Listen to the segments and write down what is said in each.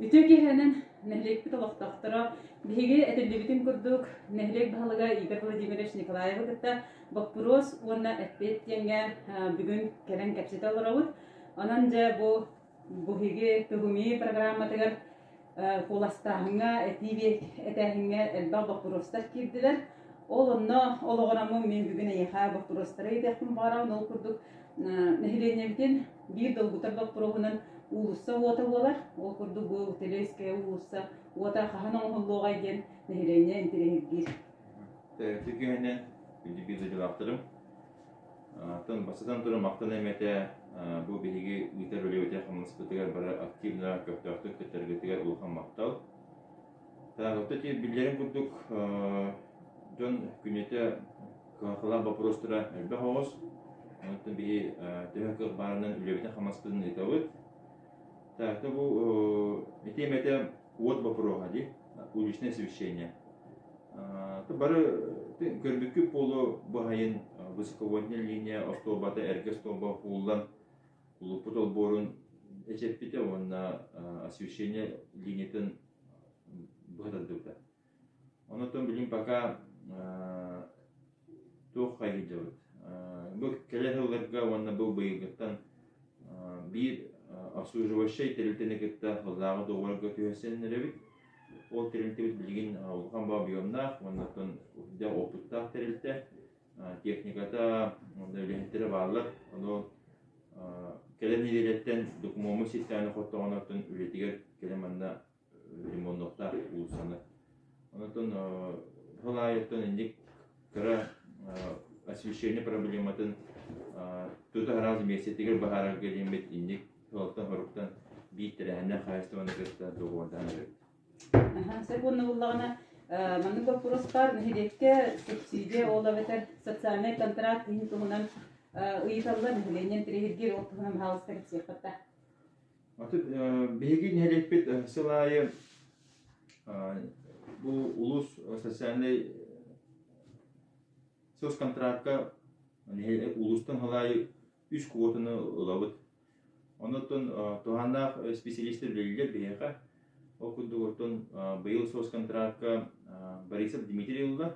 Ütügehenin nehlek bitoloqtaqtara биһиги этеллибитин курдук неhlek баһалыга Игорь Владимирович Николаева кытта вопрос уонна этпет теңге бүгүн келен кепсете олоробут. Онан же бу хиги тугуми программатыгар куластаһыңа этиби этәһиңе элба вопростар кирдилер. Ол онно ологорамы мен бүгүн яха вопростары идехтим барам ол курдук нехленебитин бир долгутар вопросунан улусса уота болар. Ол курду бу телеская улусса уота хаханон холлога ген нехлене интерегир. Тегене биди җаваптырым. Тан басадан туры мактан эмете бу биги үтер үлөтә хамыс битегәр бер активна көптәктә көтәргәтегәр улхан мактал. Та гөтәти биләрен курдук John күнәтә кахла вопростра бәһос. Онтан би тәһәккә барынан үлөтә хамыс битен итәвет. Та бу этемете вот вопрос ди уличное освещение. То бары көрбүккү полу бахайын высоковольтная линия автобата эргестоба пулдан улупутол борун эчеппите онна освещение линиятын быдырдыта. Онотон билим пока тох хайдыт. Бу келехелерге онна бу быйгыттан бир обслуживающий терилтенекетте хозагы доорга төсеннеребит. Ол терилтебит билген улхан ба объемнах, оннан да опыттах терилте техниката өлехеттері барлар. Оны келем нелереттен документумы системаны хоттоғанаттын үлетігер келем анда ремонттар улсаны. Оннан холайыттан индик кыра освещение проблематын тута раз месяцтегер бахарар келемет индик холтан хоруктан биттерәһенә хайстываны кытта доғордан берет. Сегодня буллагына маны вопростар нехлекке субсидия олабетер социальный контракт интугунан ыйталлар нехленен терегир оттугунан халыстар сепатта. Атып беги нехлекпет сылайы бу улус социальный соц контрактка нехлек улустан халайы 3 квотаны олабыт. Онотон тухандах специалисттер белгилер бега окудуготон быйыл соц контрактка Борисов Дмитрий улда,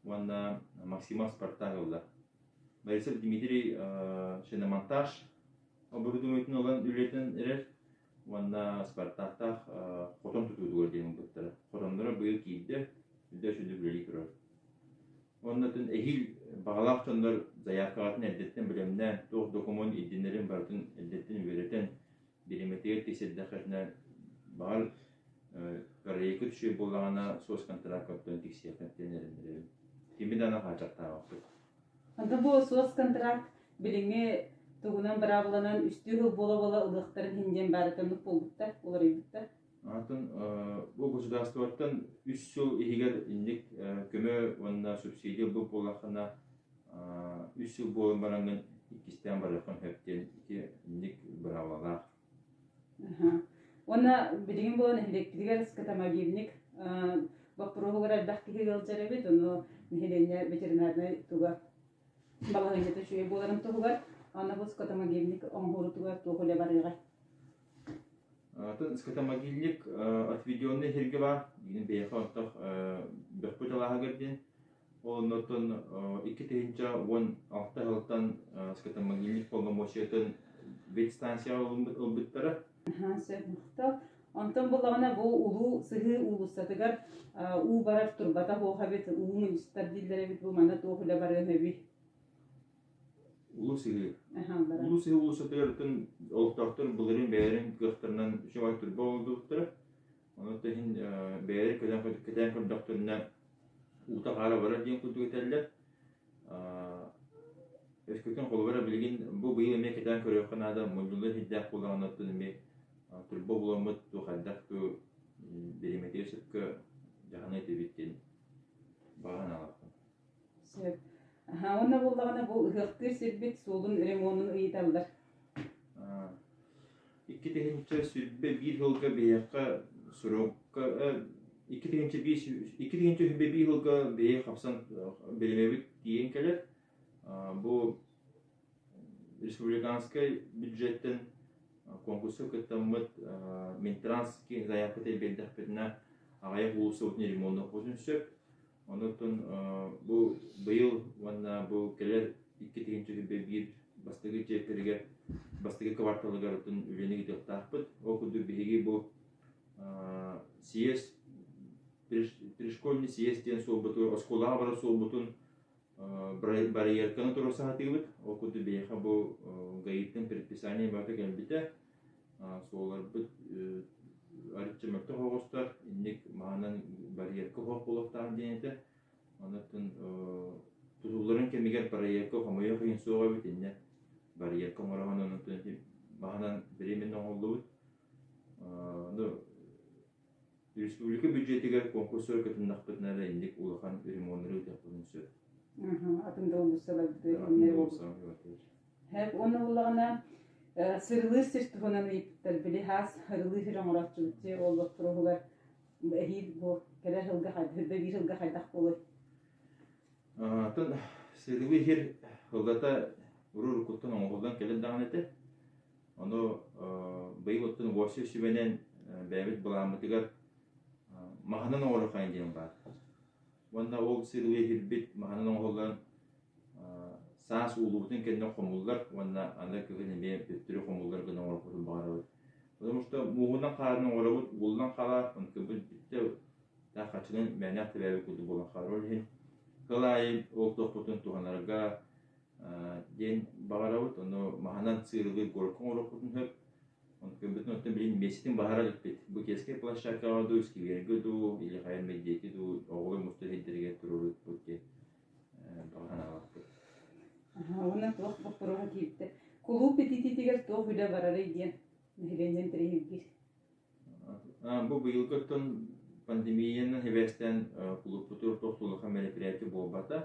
ванна Максима Спартак улда. Борисов Дмитрий шиномонтаж оборудованиятын olan үлетен эрер, ванна Спартактах хотон тутудугар деген буттара. Хотондора быйыл кийди, үлдө шүдү билек турар. Оннатын эхил багалак тондор заявкатын элдеттен билемнен тох документ идинерин бартын элдеттен беретен бириметер тиседдахатна бар Корейка түші болағана соц контракттан тексияқтен әріндірі. Темедана қачақта вақты. Анда бұл соц контракт біліңе тұғынан бір абыланан үсті ғыл бола-бола ұлықтарын хинден бәрітініп болдықта, олар ебітті? Атын бұл государствоттан 3 жыл егер индік көмі онына субсидия бұл болақына 3 жыл болын баранған 2-стен барақын хөптен индік бір абылалақ. Ona bilgin bu nehlektiriger skatamagivnik vapuroglar dahki galjarabit onu nehlenya veterinarna tuga balaganyata şuye bolarım tuga ona bu skatamagivnik onhuru tuga tuhule barıga. Атын скатамагильник отведенный хергева ин бейхантах бехпуталага гердин ол нотон 2016 жылдан скатамагильник полномочиятын ветстанция олбуттара. Себнухта антон болағына бұл улу сығы улуссатыгар у барар турбата хоғабет уны истаддиллere бит бұл мана тоғыла барыны би. Улу сығы улуссатыгар тын олықтақтыр бұлырын бәйерін кықтырынан шывай турба олдуқтыры. Оны тәхін бәйері кәден көлдақтырына ұлта қара барар ден күлді кетерлер. Өскөтен қолы бара білген бұл бұйыл еме кәден көріқін ада мұндылы хиддәк қолағанаттың еме Турбо буламыт ту хаддакту бериметер сөпкө жахана тебиттен баган алаттым. Сөп. Онна болдағана бұл ұғықтыр сөрбет солын ремонын ұйыталдар. 2-тегінші сүрбе бір жылға бейаққа сұраққа 2-тегінші сүрбе бір жылға бейақ қапсан белемебіт дейін кәлер. Бұл республиканскай бюджеттен конкурсы кыттаммыт Минтранский заявкыты белдәхпетнә агая улусы утны ремонтны козун сөп. Онуттан бу быйыл ванна бу келер 2-нче бир бастыгы җептерге бастыгы кварталга рутын үлене гитеп тахпыт. Окуду биги бу съезд пришкольный съезден собуту оскола бара собутун барьерканы турысы хатыбыт. Окуду биха бу гаиттен предписание бата келбите. Солар бит арчымыкты хогостар инник маанан барьерка хок болуптан денете. Анатын тузуларын кемигер барьерка хомоя кыйын суга бит инне. Барьерка мораманын маанан временно олдубут. Республика бюджетиге конкурсор кытындакпытнада инник улахан ремонтыры тапылынсы. Атында олдусаларды. Хәп оны улагана сырлы сертугунан иптер билихас хырлы хирамаратчылыты олбак турулар бехид бу келер хылга хадда бир хылга хайдак болой. Тын сырлы хир хылгата урур куттан оңголдан келет даганете. Аны быйылтын восы шибенен бәбит буламытыгар маханан оңголкайын деген бар. Ванда ол сырлы хир бит маханан оңголдан саас улуутун кенне хомуллар ванна анда көгөн эме бүттүрү хомуллар гына оркутун баары. Потому что мугунан каарын орабыт, улдан кала, онке бит битте та хачынын мәнә тәбәби куду болан карол хин. Калай ол топутун туганарга ден багарабыт, ону маханан сырлы горкон оркутун хөп. Онке бит нотен билин меситин багара бит. Бу кеске площадка ду, скиверге ду, или хайр медиети ду, оглы мустахиддерге турурут бутке багана. Оны тоқ бақпыруға кейіпті. Кулу петититігер тоқ үйді барары еден. Нәхеленден тірейгір. Бұл бұйылғыттың пандемияның хевестен кулуппутур тоқтулыға мероприятия болбата.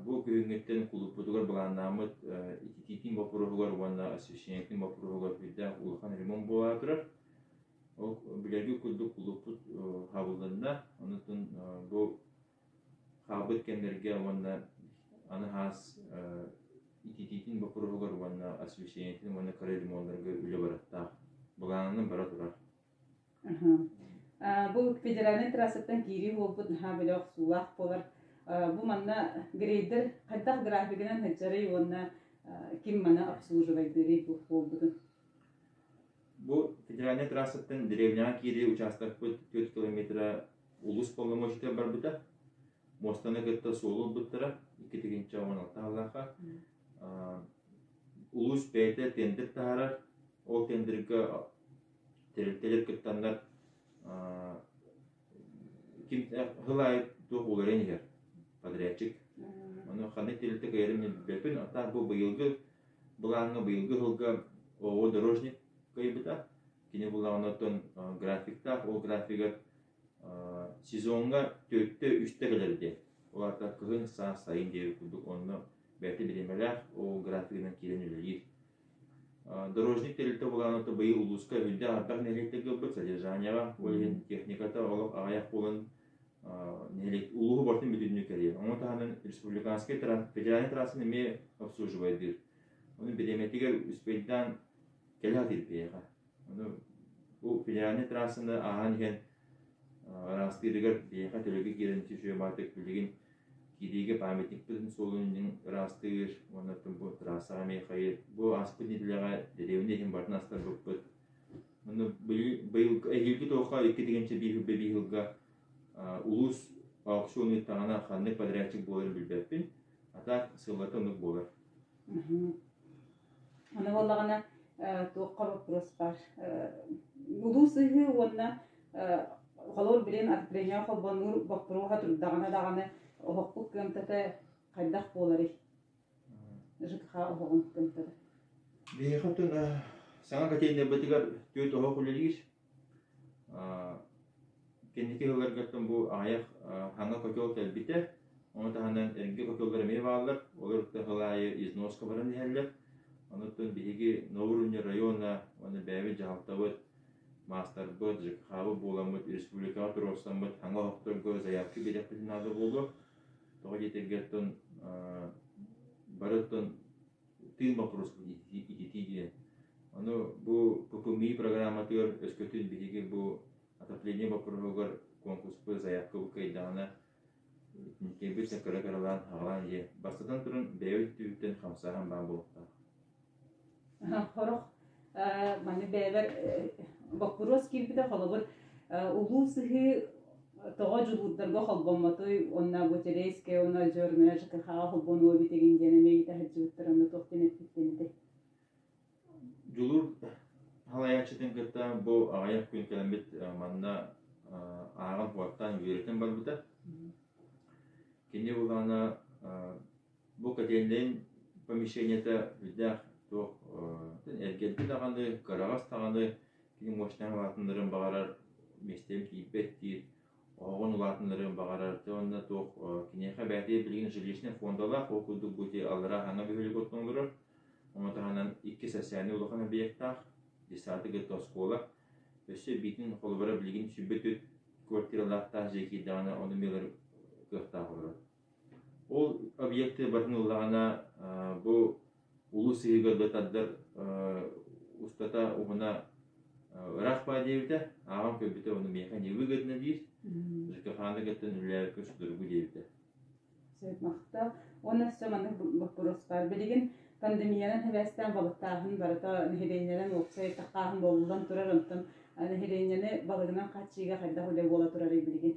Бұл күйіңеттен кулуппутугар баланамыт итититин бақпыруғар, уанна освещениятин бақпыруғар үйді улыған ремонт бола тұрар. Ол білерге күлді кулуппут хабылдында. Онытын бұл хабыт кендерге уанна аны хас итититин бақпыруғар, уанна освещениятин, уанна кары ремонтларға үлі бараттақ. Бұланының бара тұрар. Бұл федеральный трассаттан кири болбут хабылық сулақ болар. Бұл манна грейдер қайдақ графигінен хәджары онна ким мана обслуживайдыры бұл болбудын. Бұл федеральный трассаттан деревняға кири участок 4 километра улус полномочия бар бұта. Мостаны кітті солы бұттыра, 2-16 алақа. Улус бәйті тендір тағарар, ол тендіргі терілтелер кіттандар ғылай тұқ оларын егер, подрядчик. Оны қаны терілті қайырымен бәпін, ата бұл бұйылғы, бұлаңы бұйылғы ғылға оғы дорожник қайбыта. Кені бұлағынатын графикта, ол графигі сезонға 4-3-те келерде. Оларда кығын сайын дейі күлдік, оны бәті білемелер, ол графигінің керен үлелер. Дорожник терілті бұлағынаты бұйы ұлысқа үлді ардақ нәлеттігі бұд, содержанияға, олығын техниката олық ағаяқ болын ұлығы бортын бүтініне кәрер. Оны тағынан республиканский федеральный трасын еме обслуживайдыр. Оны білеметігер үспейден келі атыр бейға. Бұл федеральный трасыны аған ең растырыгар бейға төлігі керенті жүйе батық білген кедейге памятник білдің солының растыр, онатын бұл трасаға мей қайыр. Бұл аспыд неделеға деревіне ең бартын астар бұппыд. Әйілгі тоққа 2-дегенше бейілға улус аукционы тағана қанны подрядчик боларын білбәппін, ата сыллаты ұнық болар. Оны болағына тоққа въпрос бар. Улус үхі онына Холор билен отопление холбанур бақпыруға тұрдағаны оғықпық көмтәті қайдақ болары. Жыққа оғығын көмтәті. Бейхаттың саңа кәтейіне бәтігер төйт оғық үлелігіз. Кендеке ғыларғаттың бұл аяқ хаңа көтел кәлбіті. Оны тағандан әрінге көтелдері мей бағалар. Олар ғылайы износка барын дегерлер. Онытын бейге Новырунья района оны бәйбі жағалтауыд мастер бөт, жыққабы боламыд, республикаға тұрғысамыд, хаңа оқтырғы заявки берек білін ады болды. Тоға жетергеттін барыттын тыйл вопросқа итетейден. Оно бу ППМИ программатыр өскөтүн биһиги бу отопление вопросугар конкурспы заявка бу кайдана кебит кыры-кырылан агалан же бастатан турун бэйөт түбүттен хамсахан баан болуктар. Хорох маны бэбер бакурос кирбиде холобур улусыхы тоҕо жулуурдарга холбоммотой онна бутерейске онна жөрнө жакыхага холбонуо битеген денемеги тахыджыбыттар онна тохтен эппиттенде. Жулур халаячытын кытта бу агаяк күн келембит манна аган хуаттан үйрөтен барбыта. Кенде булана бу катенден помещениета видах тох эргелти даганы карагас таганы ким моштан латындырын багарар местем кийпеттир огон улатындырын багарар тонна тох кинеха бәди билген жилищный фондала окуду бути алра хана бөлүп отондурur. Онтаганан 2 сессияны улахана биектах, 10-га тоскола. Өсө битин холбара билген сүбөтү квартираларда жеки дана оны мелер кыхта болор. Ол объекты барнылагана бу улус игылдатдар устата угуна рахпа дейбите, агам көбүтө оны механи выгодно дейт. Жакаханы геттен үлөр көсүдүргү дейбите. Сөйт мақта, оны сөманы вопрос бар. Билген пандемияның хәбәстән балыктагын барата нехеденнән оксай таққағын болудан турар онтан нехеденнәне балыгынан качыга хайда хөле бола турар билген.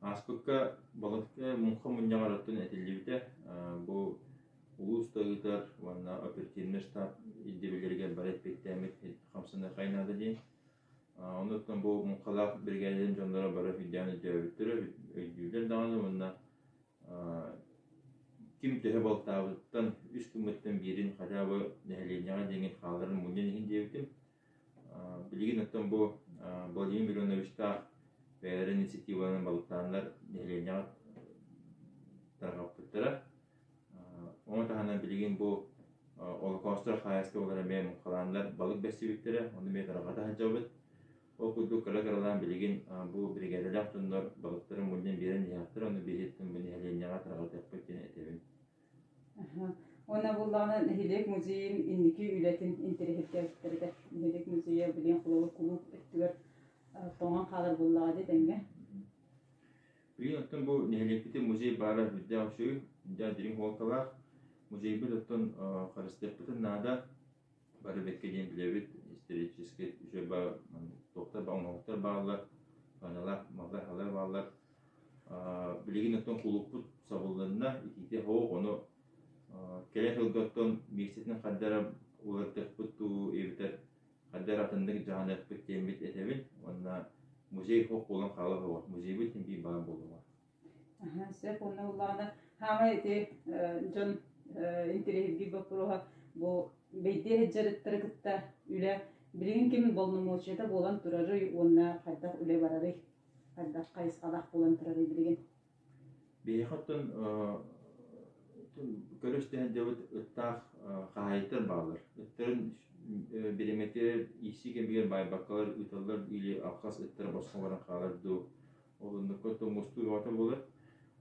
Аскукка балыкка мунха муньягараттын этилибите бу улус тагытар ванна оперативный штаб идебелерге барат беттемит хамсына кайнады ден. Онуттан бу мунхалак бригадаларын жондора бара видеоны дөбүттүрө өйдүлөр даганы мунна ким төһө балтабыттан 3 күмөттөн бирин хажабы нехленяга деген халарын мунен индебитим. Билген оттан бу Владимир Мироновичта бәйрә инициативаның балыктандар нехленяга тарапыттыра. Оны тахана билген бу Олокостер хаясты олара мен каландар балык бәсибиттери, оны мен тарагата хажабыт. Ол куду кыры-кырылан билген бу бригадалар тундар балыктарын мунен берен яктыр, оны береттин бу нехленяга тарагата петтен этебин. Ona bulağına Nehirlik Müziğin indiki ületin interhetlerinde Nehirlik Müziğe bilen kulalı kulüp ettiler toğan kalır bulağı dedenge. Bilin otun bu Nehirlik'te müziği bağlar hüdde avşuyu, hüdde dirin holkalar. Müziği bir otun karıştırpıtın nada barı beklediğin bilevit исторически жөба тоқтар бағынғықтар bağlar, қаналар, мағдар халар bağlar. Білеген otun kulüput sabıldığında ikide hoğuk onu kelek ılgıttın meksetinin kaddara ulardık puttu eviter kaddara atındık cahanlık püttembit etevin onunla müzey hoğuk olan kalı hoğuk müzey bitin bir bağım bolu var. Sef onu ullağına hama eti John interehidgi bakıroha bu beyde heccaretleri kıtta üle bilgin kimin bolunu moçeta bolan turarı onunla haydak üle bararı haydak kayıs alak bolan turarı bilgin. Beyhattın körüsten devlet ıttaq qayıtır bağlar. Ittırın birimetre işiken bir baybaklar ıtıllar ili alqas ıttır başqa varan qalardı. Olunda kötü mustu vata bolar.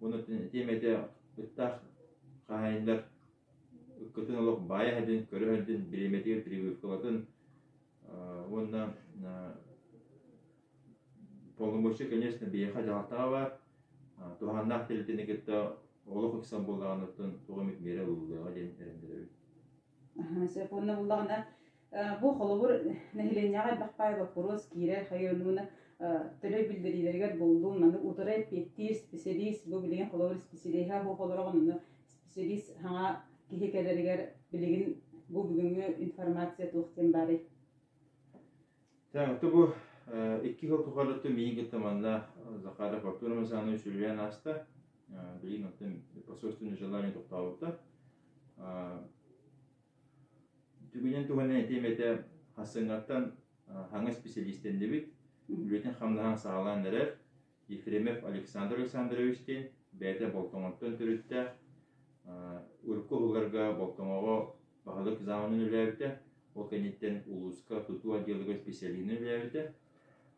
Onu temede ıttaq qayınlar kötün olup baya hedin körühedin birimetre прививкалатын ondan полномочия, конечно, бейха жалатаға бар. Туғандақ телетені кетті олық iksan болағанлықтың туғымет мере ұлылыға ден әріндірі. Сеп оны бұлағына бұл қолыбыр нәхіленяға бақпай бақпырос кейрер қайырынуына төлі білдірілерігер болду. Маңы ұтырай петтир специалист бұл білген қолыбыр специалиха бұл қолырағын оны специалист хаңа кехекелерігер білген бұл бүгінгі информация туқтен бары. Тәңіті бұл 2 yıl tukarlıkta miyin gittimanla Zakara Fakturma sanı sürüyen hasta bilin otun посольственные желания тоқтауыпты. Түгінен туғанын етеметі хасыңаттан хаңа специалистен дебіт, үлетін қамдаған сағаландырыр Ефремов Александр Александровичтен бәйті болтоңаттан түрітті, үркі ғыларға болтоңаға бағылық заманын үләбіті, ол кәнеттен улуска тұту отделігі специалинін үләбіті.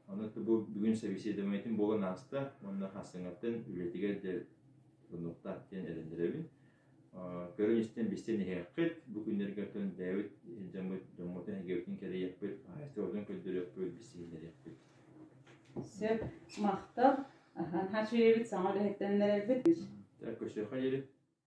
Оны бұл бүгін совещедеметін болған аста, оны хасыңаттан үлетіге де тұнуқта аттен әріндіребін. Көріністен бестен еққет, бұл күндерге түн дәуіт жамыт бисейлер яппыт. Сөп мақтал. Her şeyi bir sana da heptenler elbet. Так, көсөй халери.